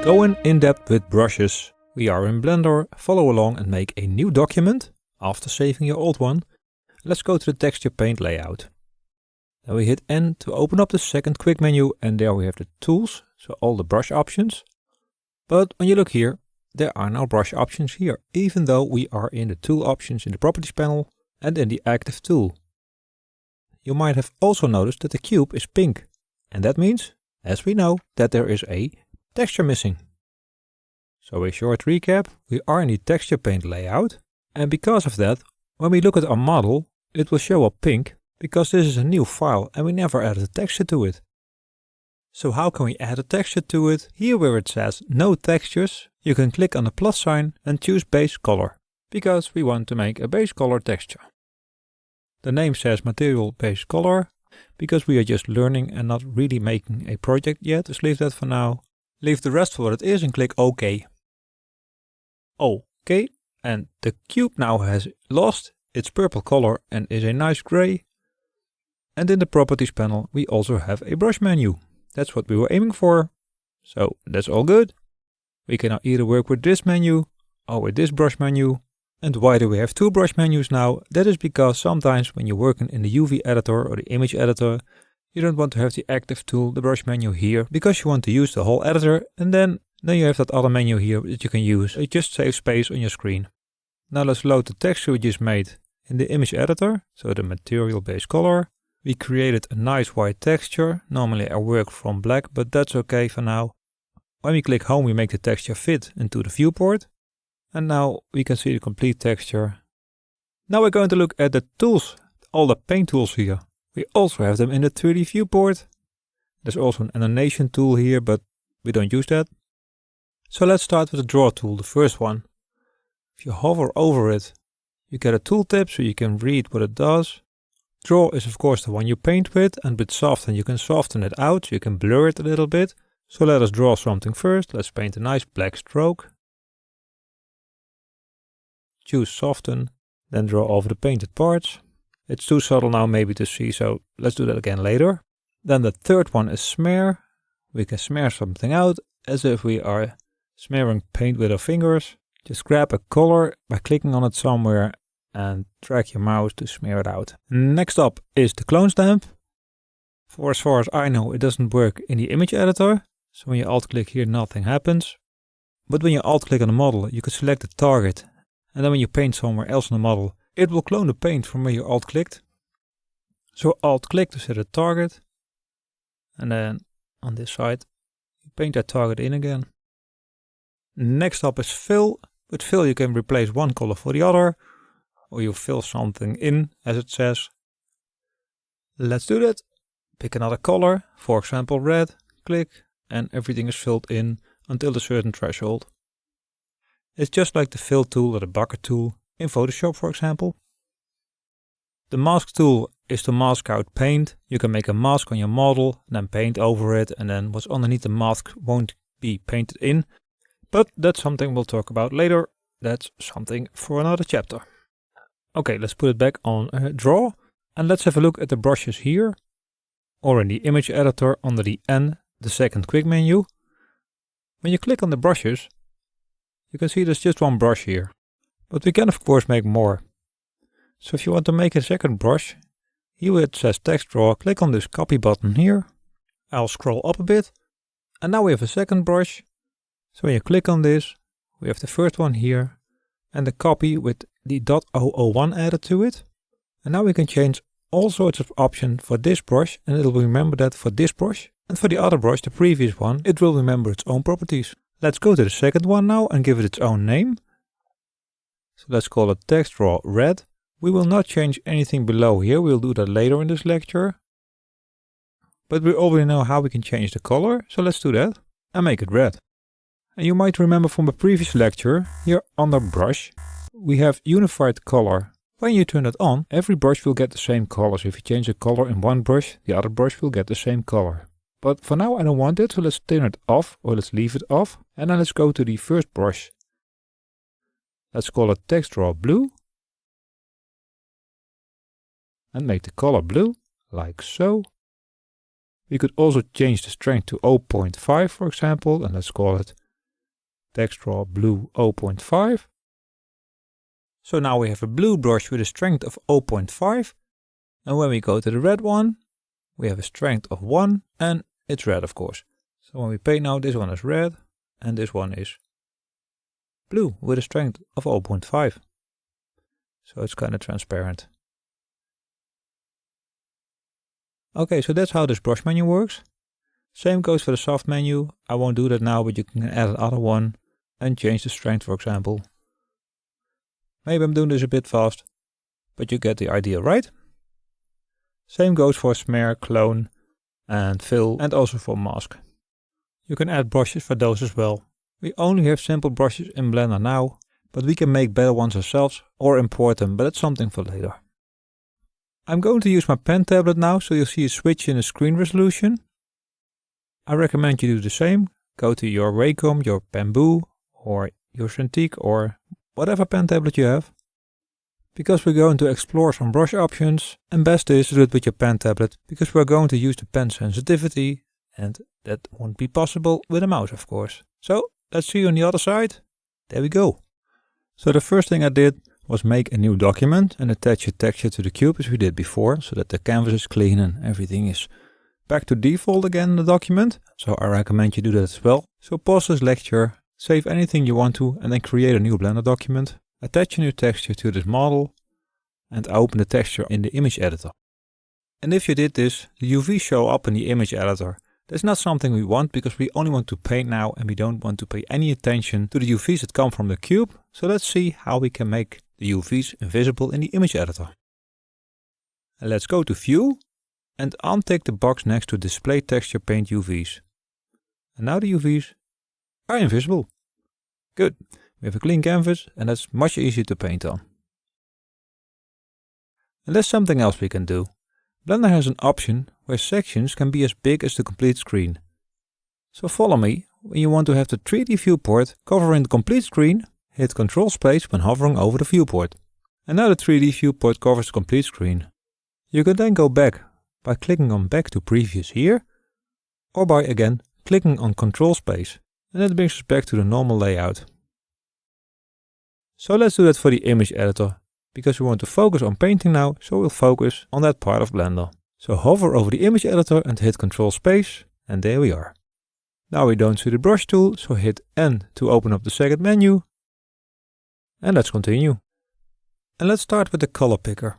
Going in depth with brushes. We are in Blender, follow along and make a new document after saving your old one. Let's go to the texture paint layout. Then we hit N to open up the second quick menu, and there we have the tools, so all the brush options. But when you look here, there are no brush options here, even though we are in the tool options in the properties panel and in the active tool. You might have also noticed that the cube is pink, and that means, as we know, that there is a texture missing. So a short recap, we are in the texture paint layout, and because of that, when we look at our model, it will show up pink, because this is a new file and we never added a texture to it. So how can we add a texture to it? Here where it says no textures, you can click on the plus sign and choose base color, because we want to make a base color texture. The name says material base color, because we are just learning and not really making a project yet, just leave that for now. Leave the rest for what it is and click OK. OK, and the cube now has lost its purple color and is a nice gray. And in the properties panel we also have a brush menu. That's what we were aiming for. So that's all good. We can now either work with this menu or with this brush menu. And why do we have two brush menus now? That is because sometimes when you're working in the UV editor or the image editor, you don't want to have the active tool, the brush menu here, because you want to use the whole editor, and then you have that other menu here that you can use. It just saves space on your screen. Now let's load the texture we just made in the image editor, so the material base color. We created a nice white texture. Normally I work from black, but that's okay for now. When we click home, we make the texture fit into the viewport. And now we can see the complete texture. Now we're going to look at the tools, all the paint tools here. We also have them in the 3D viewport. There's also an animation tool here, but we don't use that. So let's start with the draw tool, the first one. If you hover over it, you get a tooltip so you can read what it does. Draw is of course the one you paint with, and with soften you can soften it out, so you can blur it a little bit. So let us draw something first. Let's paint a nice black stroke. Choose soften, then draw over the painted parts. It's too subtle now maybe to see, so let's do that again later. Then the third one is smear. We can smear something out as if we are smearing paint with our fingers. Just grab a color by clicking on it somewhere and drag your mouse to smear it out. Next up is the clone stamp. For as far as I know, it doesn't work in the image editor. So when you alt click here, nothing happens. But when you alt click on the model, you can select the target. And then when you paint somewhere else on the model, it will clone the paint from where you alt clicked. So alt click to set a target. And then on this side, you paint that target in again. Next up is fill. With fill you can replace one color for the other. Or you fill something in, as it says. Let's do that. Pick another color, for example red. Click, and everything is filled in until a certain threshold. It's just like the fill tool or the bucket tool in Photoshop, for example. The mask tool is to mask out paint. You can make a mask on your model, then paint over it, and then what's underneath the mask won't be painted in. But that's something we'll talk about later. That's something for another chapter. Okay, let's put it back on draw. And let's have a look at the brushes here. Or in the image editor under the N, the second quick menu. When you click on the brushes, you can see there's just one brush here. But we can of course make more. So if you want to make a second brush, here where it says text draw, click on this copy button here. I'll scroll up a bit. And now we have a second brush. So when you click on this, we have the first one here. And the copy with the .001 added to it. And now we can change all sorts of options for this brush, and it will remember that for this brush. And for the other brush, the previous one, it will remember its own properties. Let's go to the second one now and give it its own name. So let's call it text draw red. We will not change anything below here, we'll do that later in this lecture. But we already know how we can change the color, so let's do that and make it red. And you might remember from a previous lecture, here under brush, we have unified color. When you turn it on, every brush will get the same color. So if you change the color in one brush, the other brush will get the same color. But for now I don't want it, so let's turn it off, or let's leave it off. And then let's go to the first brush. Let's call it text draw blue. And make the color blue, like so. We could also change the strength to 0.5 for example, and let's call it text draw blue 0.5. So now we have a blue brush with a strength of 0.5. And when we go to the red one, we have a strength of 1 and it's red of course. So when we paint now, this one is red and this one is blue with a strength of 0.5. So it's kind of transparent. Okay, so that's how this brush menu works. Same goes for the soft menu. I won't do that now, but you can add another one and change the strength, for example. Maybe I'm doing this a bit fast, but you get the idea, right? Same goes for smear, clone and fill, and also for mask. You can add brushes for those as well. We only have simple brushes in Blender now, but we can make better ones ourselves or import them, but that's something for later. I'm going to use my pen tablet now, so you'll see a switch in the screen resolution. I recommend you do the same. Go to your Wacom, your Bamboo, or your Cintiq, or whatever pen tablet you have. Because we're going to explore some brush options, and best is to do it with your pen tablet, because we're going to use the pen sensitivity, and that won't be possible with a mouse of course. So let's see you on the other side. There we go. So the first thing I did was make a new document and attach a texture to the cube as we did before, so that the canvas is clean and everything is back to default again in the document. So I recommend you do that as well. So pause this lecture, save anything you want to, and then create a new Blender document. Attach a new texture to this model and open the texture in the image editor. And if you did this, the UVs show up in the image editor. That's not something we want because we only want to paint now and we don't want to pay any attention to the UVs that come from the cube. So let's see how we can make the UVs invisible in the image editor. And let's go to View and untick the box next to Display Texture Paint UVs. And now the UVs are invisible. Good. We have a clean canvas and that's much easier to paint on. And there's something else we can do. Blender has an option where sections can be as big as the complete screen. So follow me. When you want to have the 3D viewport covering the complete screen, hit Ctrl space when hovering over the viewport. And now the 3D viewport covers the complete screen. You can then go back by clicking on Back to Previous here, or by again clicking on Ctrl space. And that brings us back to the normal layout. So let's do that for the image editor, because we want to focus on painting now, so we'll focus on that part of Blender. So hover over the image editor and hit Ctrl space, and there we are. Now we don't see the brush tool, so hit N to open up the second menu. And let's continue. And let's start with the color picker.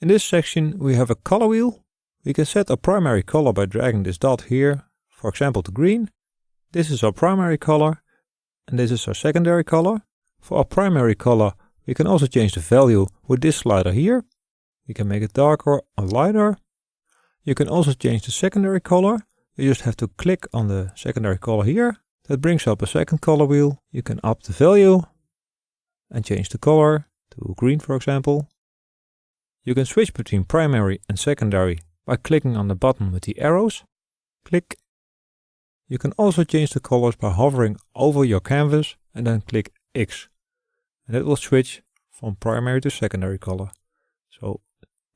In this section we have a color wheel. We can set our primary color by dragging this dot here, for example to green. This is our primary color, and this is our secondary color. For our primary color, we can also change the value with this slider here. We can make it darker or lighter. You can also change the secondary color. You just have to click on the secondary color here. That brings up a second color wheel. You can up the value and change the color to green, for example. You can switch between primary and secondary by clicking on the button with the arrows. Click. You can also change the colors by hovering over your canvas and then click X. And it will switch from primary to secondary color. So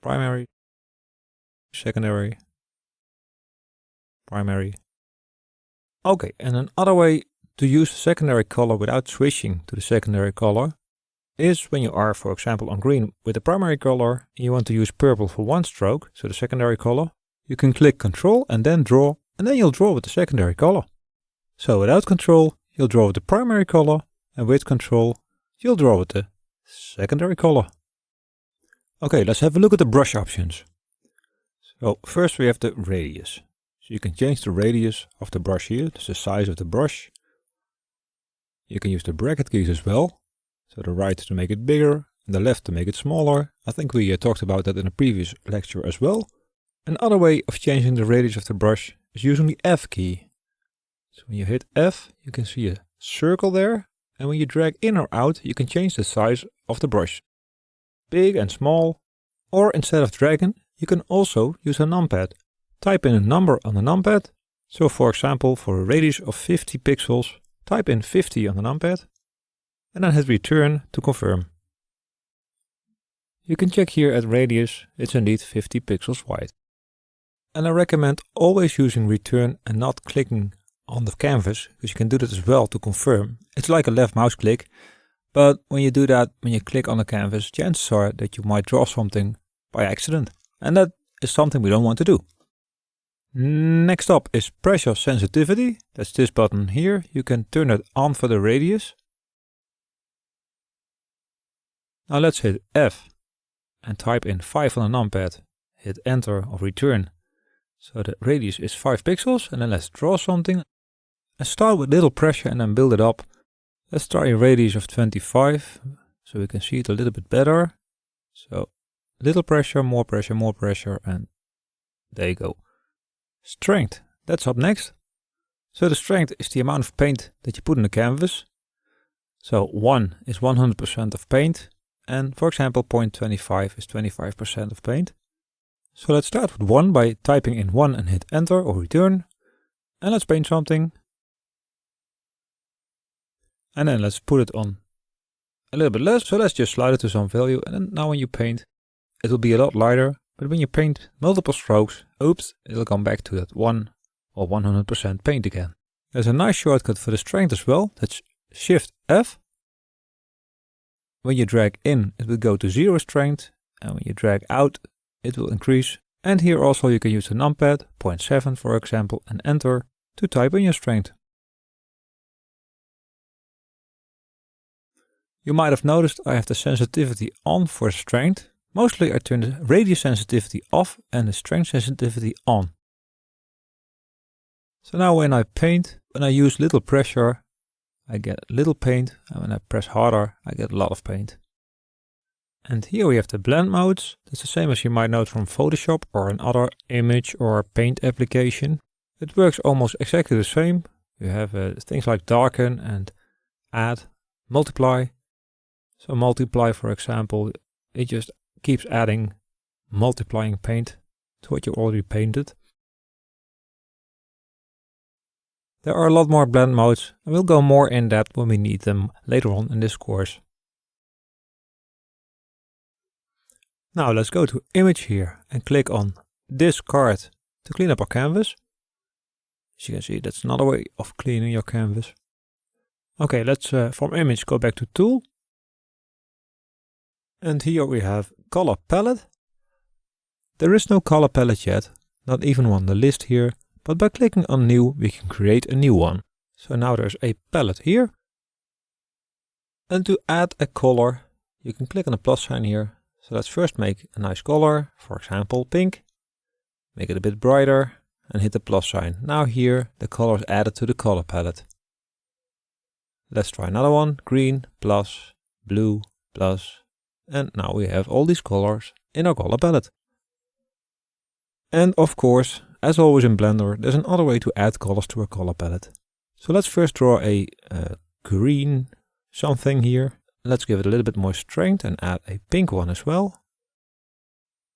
primary, secondary, primary. Okay, and another way to use the secondary color without switching to the secondary color is when you are, for example, on green with the primary color and you want to use purple for one stroke, so the secondary color, you can click Control and then draw, and then you'll draw with the secondary color. So without Control, you'll draw with the primary color, and with Control, you'll draw with the secondary color. Okay, let's have a look at the brush options. So first we have the radius. So you can change the radius of the brush here, that's the size of the brush. You can use the bracket keys as well. So the right to make it bigger, and the left to make it smaller. I think we talked about that in a previous lecture as well. Another way of changing the radius of the brush is using the F key. So when you hit F, you can see a circle there. And when you drag in or out, you can change the size of the brush. Big and small. Or instead of dragging, you can also use a numpad. Type in a number on the numpad. So for example, for a radius of 50 pixels, type in 50 on the numpad. And then hit return to confirm. You can check here at radius, it's indeed 50 pixels wide. And I recommend always using return and not clicking on the canvas, because you can do that as well to confirm. It's like a left mouse click, but when you do that, when you click on the canvas, chances are that you might draw something by accident. And that is something we don't want to do. Next up is pressure sensitivity. That's this button here. You can turn it on for the radius. Now let's hit F and type in 5 on a numpad. Hit enter or return. So the radius is 5 pixels, and then let's draw something. And start with little pressure and then build it up. Let's try a radius of 25, so we can see it a little bit better. So little pressure, more pressure, and there you go. Strength, that's up next. So the strength is the amount of paint that you put in the canvas. So 1 is 100% of paint, and for example 0.25 is 25% of paint. So let's start with 1 by typing in 1 and hit enter or return. And let's paint something. And then let's put it on a little bit less. So let's just slide it to some value. And then now when you paint, it will be a lot lighter. But when you paint multiple strokes, oops, it'll come back to that 1 or 100% paint again. There's a nice shortcut for the strength as well. That's Shift F. When you drag in, it will go to 0 strength. And when you drag out, it will increase. And here also you can use the numpad, 0.7 for example, and enter to type in your strength. You might have noticed I have the sensitivity on for strength. Mostly I turn the radius sensitivity off and the strength sensitivity on. So now when I paint, when I use little pressure, I get little paint, and when I press harder, I get a lot of paint. And here we have the blend modes. That's the same as you might know from Photoshop or another image or paint application. It works almost exactly the same. You have things like darken and add, multiply. So multiply, for example, it just keeps adding, multiplying paint to what you already painted. There are a lot more blend modes, and we'll go more in depth when we need them later on in this course. Now let's go to image here and click on discard to clean up our canvas. As you can see, that's another way of cleaning your canvas. Okay, let's from image go back to tool. And here we have color palette. There is no color palette yet, not even on the list here, but by clicking on new we can create a new one. So now there's a palette here. And to add a color, you can click on the plus sign here. So let's first make a nice color, for example pink. Make it a bit brighter and hit the plus sign. Now here the color is added to the color palette. Let's try another one, green, plus, blue, plus. And now we have all these colors in our color palette. And of course, as always in Blender, there's another way to add colors to our color palette. So let's first draw a green something here. Let's give it a little bit more strength and add a pink one as well.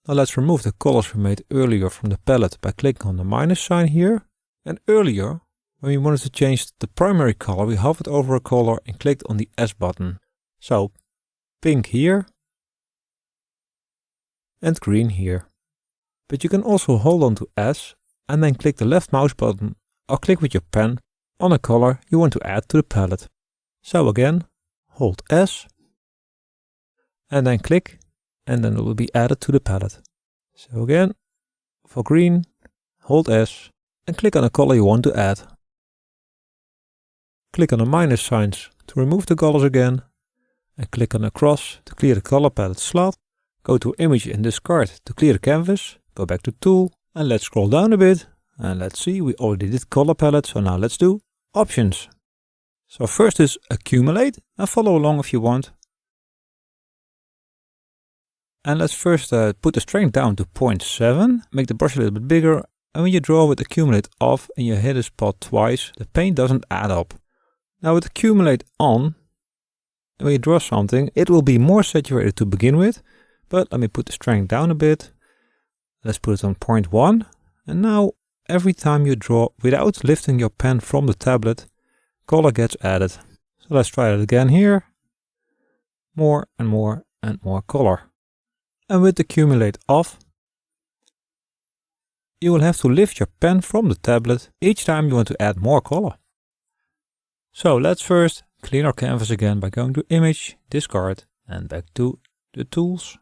Now let's remove the colors we made earlier from the palette by clicking on the minus sign here. And earlier, when we wanted to change the primary color, we hovered over a color and clicked on the S button. So pink here and green here. But you can also hold on to S and then click the left mouse button or click with your pen on a color you want to add to the palette. So again, hold S and then click, and then it will be added to the palette. So again, for green, hold S and click on a color you want to add. Click on the minus signs to remove the colors again, and click on the cross to clear the color palette slot. Go to image and discard to clear the canvas. Go back to tool and let's scroll down a bit. And let's see, we already did color palette, so now let's do options. So first is accumulate, and follow along if you want. And let's first put the strength down to 0.7, make the brush a little bit bigger, and when you draw with accumulate off and you hit a spot twice, the paint doesn't add up. Now with accumulate on, when you draw something, it will be more saturated to begin with, but let me put the strength down a bit. Let's put it on 0.1, and now every time you draw without lifting your pen from the tablet, color gets added. So let's try it again here. More and more and more color. And with accumulate off, you will have to lift your pen from the tablet each time you want to add more color. So let's first clean our canvas again by going to Image, Discard, and back to the tools.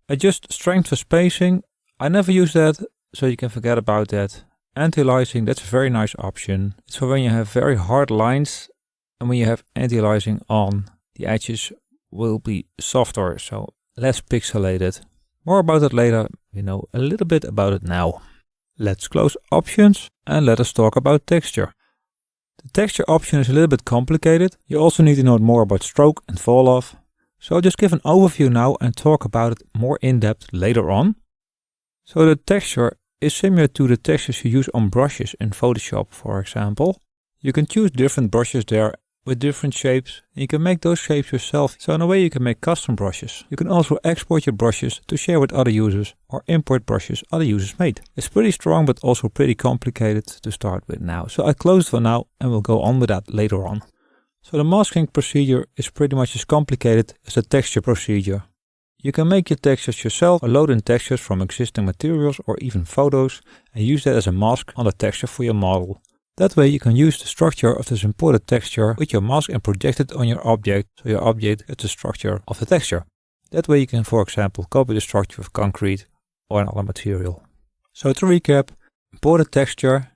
Adjust strength for spacing. I never use that, so you can forget about that. Anti-aliasing, that's a very nice option. It's for when you have very hard lines, and when you have anti-aliasing on, the edges will be softer, so less pixelated. More about it later, we know a little bit about it now. Let's close options and let us talk about texture. The texture option is a little bit complicated. You also need to know more about stroke and fall off. So I'll just give an overview now and talk about it more in depth later on. So the texture is similar to the textures you use on brushes in Photoshop, for example. You can choose different brushes there with different shapes, and you can make those shapes yourself. So in a way you can make custom brushes. You can also export your brushes to share with other users or import brushes other users made. It's pretty strong but also pretty complicated to start with now. So I close it for now and we'll go on with that later on. So the masking procedure is pretty much as complicated as the texture procedure. You can make your textures yourself or load in textures from existing materials or even photos and use that as a mask on the texture for your model. That way you can use the structure of this imported texture with your mask and project it on your object, so your object gets the structure of the texture. That way you can, for example, copy the structure of concrete or another material. So to recap, import a texture,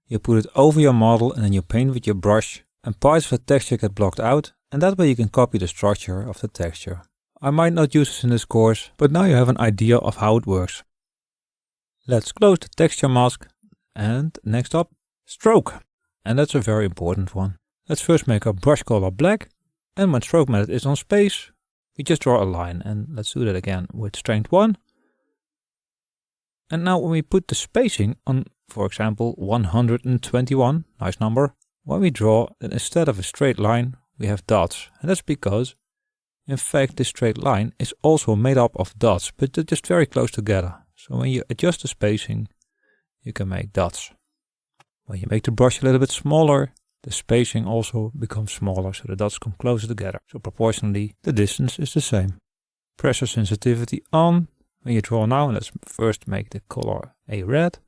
you put it over your model and then you paint with your brush, and parts of the texture get blocked out, and that way you can copy the structure of the texture. I might not use this in this course, but now you have an idea of how it works. Let's close the texture mask, and next up, stroke. And that's a very important one. Let's first make our brush color black, and when stroke method is on space, we just draw a line, and let's do that again with strength 1. And now when we put the spacing on, for example, 121, nice number, when we draw, then instead of a straight line, we have dots. And that's because, in fact, this straight line is also made up of dots, but they're just very close together. So when you adjust the spacing, you can make dots. When you make the brush a little bit smaller, the spacing also becomes smaller, so the dots come closer together. So proportionally, the distance is the same. Pressure sensitivity on. When you draw now, let's first make the color a red.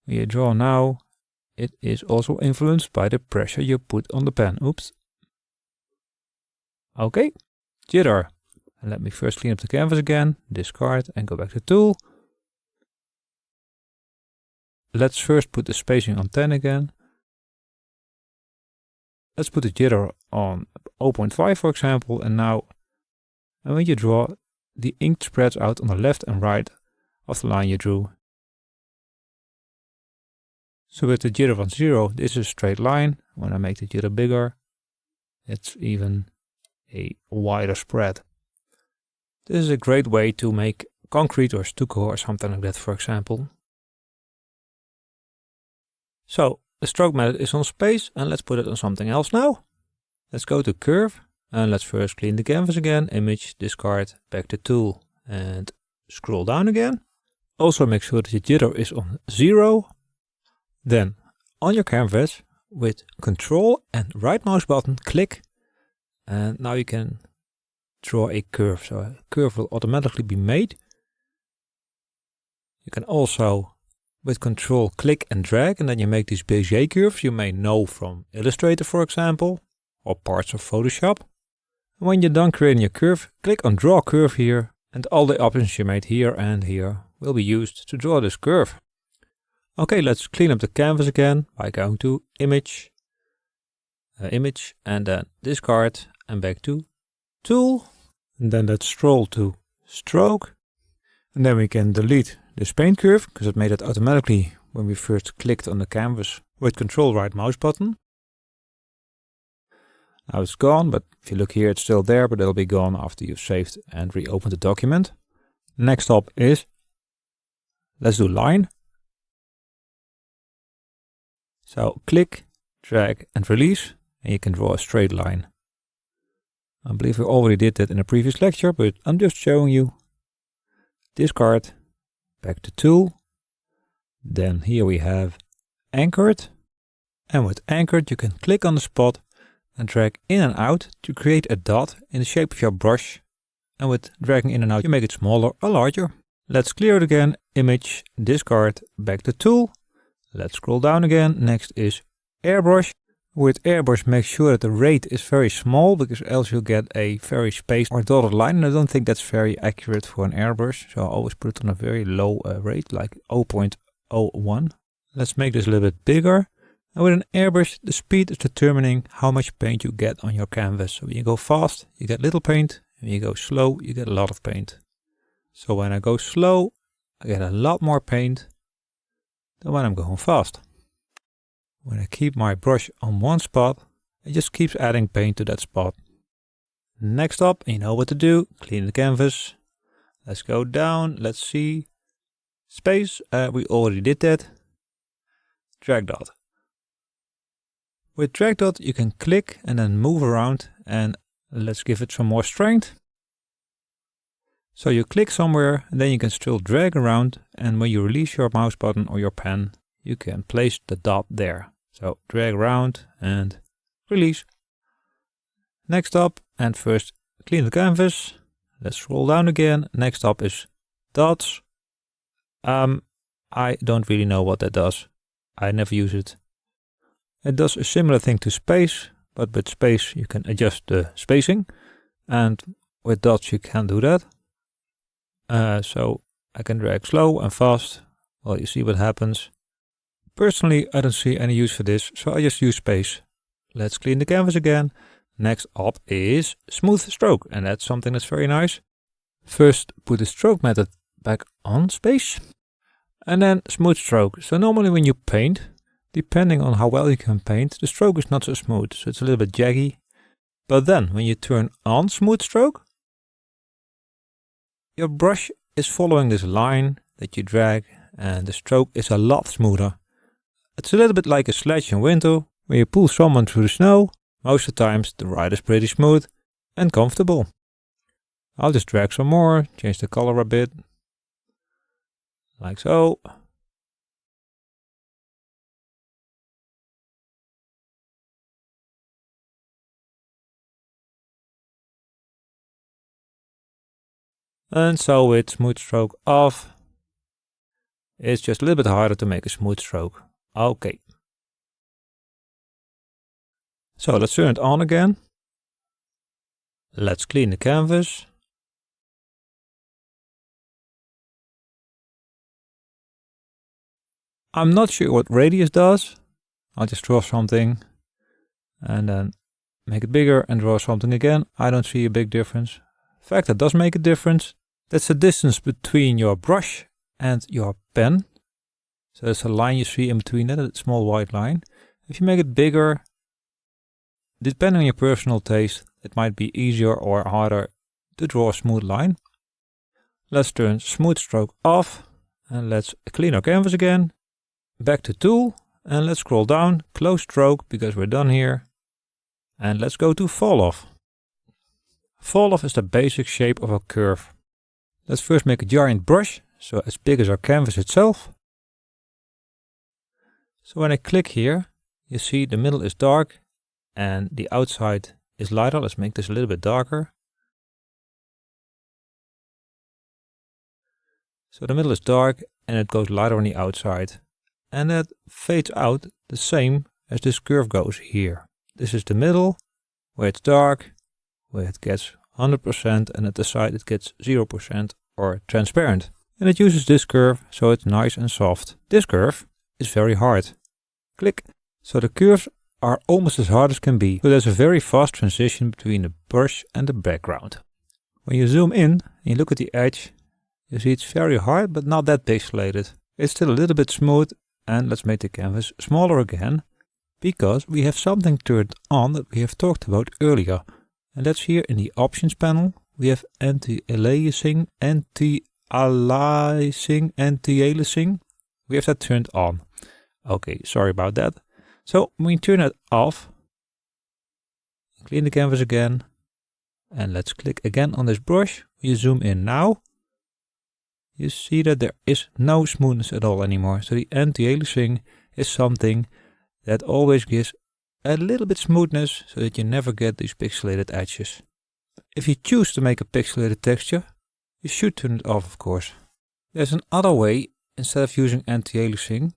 When you draw now, it is also influenced by the pressure you put on the pen. Oops. Okay, jitter. And let me first clean up the canvas again, discard and go back to tool. Let's first put the spacing on 10 again. Let's put the jitter on 0.5 for example, and now, and when you draw, the ink spreads out on the left and right of the line you drew. So with the jitter on 0, this is a straight line. When I make the jitter bigger, it's even a wider spread. This is a great way to make concrete or stucco or something like that, for example. So the stroke method is on space, and let's put it on something else now. Let's go to curve, and let's first clean the canvas again, image, discard, back to tool, and scroll down again. Also make sure that your jitter is on 0. Then on your canvas with Control and right mouse button, click, and now you can draw a curve. So a curve will automatically be made. You can also with Control click and drag, and then you make these Bezier curves you may know from Illustrator, for example, or parts of Photoshop. And when you're done creating your curve, click on Draw Curve here, and all the options you made here and here will be used to draw this curve. Okay, let's clean up the canvas again by going to Image, Image, and then Discard, and back to Tool. And then let's scroll to Stroke, and then we can delete this paint curve, because it made it automatically when we first clicked on the canvas with Control right mouse button. Now it's gone, but if you look here it's still there, but it'll be gone after you've saved and reopened the document. Next up is, let's do line. So click, drag and release, and you can draw a straight line. I believe we already did that in a previous lecture, but I'm just showing you. Discard, back to tool. Then here we have anchored. And with anchored you can click on the spot and drag in and out to create a dot in the shape of your brush. And with dragging in and out you make it smaller or larger. Let's clear it again, image, discard, back to tool. Let's scroll down again. Next is airbrush. With airbrush, make sure that the rate is very small, because else you'll get a very spaced or dotted line. And I don't think that's very accurate for an airbrush. So I always put it on a very low rate, like 0.01. Let's make this a little bit bigger. And with an airbrush, the speed is determining how much paint you get on your canvas. So when you go fast, you get little paint. When you go slow, you get a lot of paint. So when I go slow, I get a lot more paint than when I'm going fast. When I keep my brush on one spot, it just keeps adding paint to that spot. Next up, you know what to do, clean the canvas. Let's go down, let's see. Space, we already did that. Drag dot. With drag dot you can click and then move around, and let's give it some more strength. So you click somewhere and then you can still drag around, and when you release your mouse button or your pen, you can place the dot there. So drag around and release. Next up, and first clean the canvas. Let's scroll down again. Next up is dots. I don't really know what that does. I never use it. It does a similar thing to space, but with space you can adjust the spacing, and with dots you can't do that. So I can drag slow and fast. Well, you see what happens. Personally, I don't see any use for this, so I just use space. Let's clean the canvas again. Next up is smooth stroke, and that's something that's very nice. First, put the stroke method back on space, and then smooth stroke. So normally when you paint, depending on how well you can paint, the stroke is not so smooth, so it's a little bit jaggy. But then when you turn on smooth stroke, your brush is following this line that you drag, and the stroke is a lot smoother. It's a little bit like a sledge in winter, when you pull someone through the snow. Most of the times the ride is pretty smooth and comfortable. I'll just drag some more, change the color a bit, like so. And so with smooth stroke off, it's just a little bit harder to make a smooth stroke. Okay. So let's turn it on again. Let's clean the canvas. I'm not sure what radius does. I'll just draw something and then make it bigger and draw something again. I don't see a big difference. In fact, that does make a difference. That's the distance between your brush and your pen. So there's a line you see in between that, a small white line. If you make it bigger, depending on your personal taste, it might be easier or harder to draw a smooth line. Let's turn smooth stroke off and let's clean our canvas again. Back to tool and let's scroll down, close stroke because we're done here. And let's go to Falloff. Falloff is the basic shape of a curve. Let's first make a giant brush, so as big as our canvas itself. So when I click here, you see the middle is dark and the outside is lighter. Let's make this a little bit darker. So the middle is dark and it goes lighter on the outside. And that fades out the same as this curve goes here. This is the middle, where it's dark, where it gets 100% and at the side it gets 0% or transparent. And it uses this curve, so it's nice and soft. This curve is very hard. Click. So the curves are almost as hard as can be. So there's a very fast transition between the brush and the background. When you zoom in and you look at the edge, you see it's very hard but not that pixelated. It's still a little bit smooth, and let's make the canvas smaller again, because we have something turned on that we have talked about earlier. And that's here in the options panel. We have anti-aliasing, anti-aliasing. We have that turned on. Okay, sorry about that. So when we turn it off, clean the canvas again, and let's click again on this brush. You zoom in now. You see that there is no smoothness at all anymore. So the anti-aliasing is something that always gives a little bit smoothness so that you never get these pixelated edges. If you choose to make a pixelated texture, you should turn it off, of course. There's another way instead of using anti-aliasing,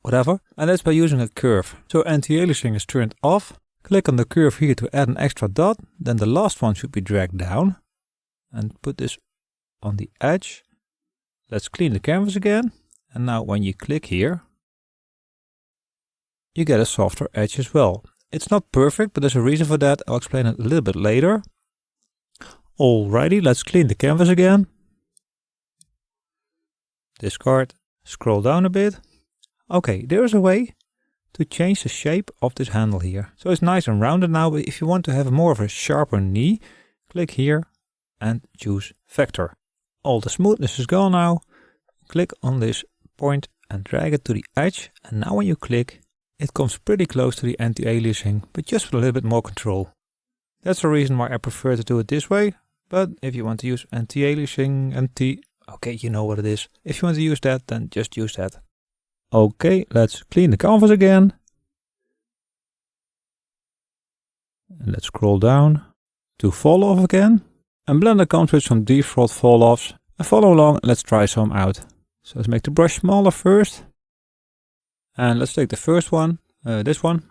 whatever, and that's by using a curve. So anti-aliasing is turned off. Click on the curve here to add an extra dot, then the last one should be dragged down. And put this on the edge. Let's clean the canvas again. And now when you click here, you get a softer edge as well. It's not perfect, but there's a reason for that. I'll explain it a little bit later. Alrighty, let's clean the canvas again. Discard, scroll down a bit. Okay, there is a way to change the shape of this handle here. So it's nice and rounded now, but if you want to have more of a sharper knee, click here and choose vector. All the smoothness is gone now. Click on this point and drag it to the edge. And now when you click, it comes pretty close to the anti-aliasing, but just with a little bit more control. That's the reason why I prefer to do it this way. But if you want to use anti-aliasing, okay, you know what it is. If you want to use that, then just use that. Okay, let's clean the canvas again. And let's scroll down to Falloff again. And Blender comes with some default Falloffs. And follow along, let's try some out. So let's make the brush smaller first. And let's take the first one, this one.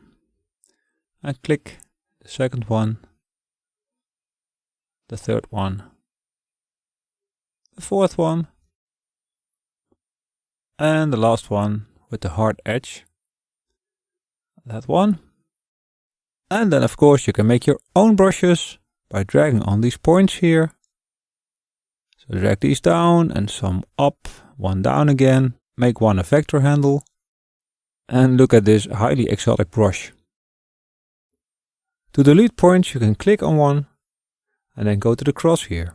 And click the second one. The third one. The fourth one. And the last one with the hard edge. That one. And then of course you can make your own brushes by dragging on these points here. So drag these down and some up, one down again. Make one a vector handle. And look at this highly exotic brush. To delete points you can click on one and then go to the cross here.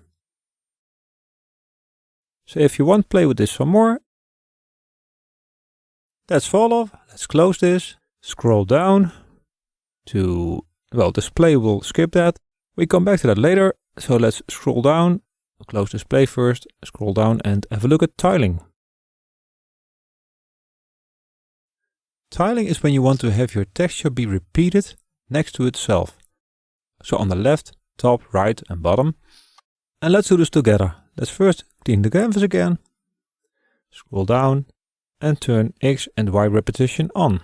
So if you want to play with this some more, that's Falloff. Let's close this. Scroll down to, well, display, we'll skip that. We come back to that later. So let's scroll down, close display first, scroll down and have a look at tiling. Tiling is when you want to have your texture be repeated next to itself. So on the left, top, right and bottom. And let's do this together. Let's first clean the canvas again. Scroll down and turn X and Y repetition on.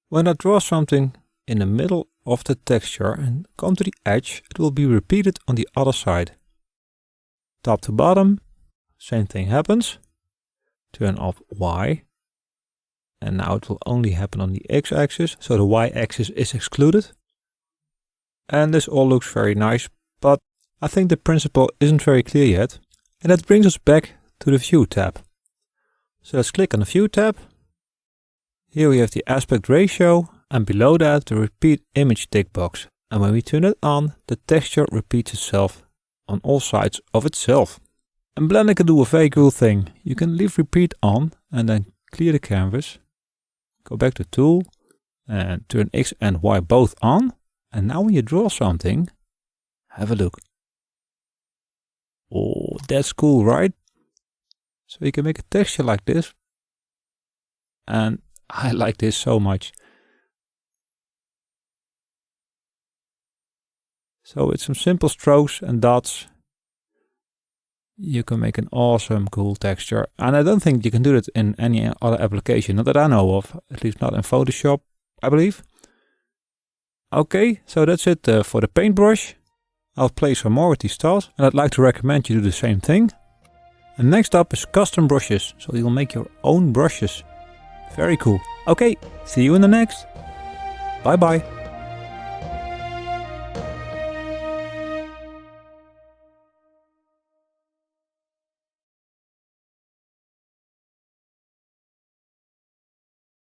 When I draw something in the middle of the texture and come to the edge, it will be repeated on the other side. Top to bottom, same thing happens. Turn off Y. And now it will only happen on the X-axis, so the Y-axis is excluded. And this all looks very nice, but I think the principle isn't very clear yet. And that brings us back to the View tab. So let's click on the View tab. Here we have the aspect ratio, and below that the repeat image tick box. And when we turn it on, the texture repeats itself on all sides of itself. And Blender can do a very cool thing. You can leave repeat on and then clear the canvas. Go back to Tool and turn X and Y both on. And now when you draw something, have a look. Oh, that's cool, right? So you can make a texture like this. And I like this so much. So with some simple strokes and dots, you can make an awesome, cool texture. And I don't think you can do it in any other application, not that I know of, at least not in Photoshop, I believe. Okay, so that's it for the paintbrush. I'll play some more with these styles, and I'd like to recommend you do the same thing. And next up is custom brushes, so you'll make your own brushes. Very cool. Okay, see you in the next. Bye bye.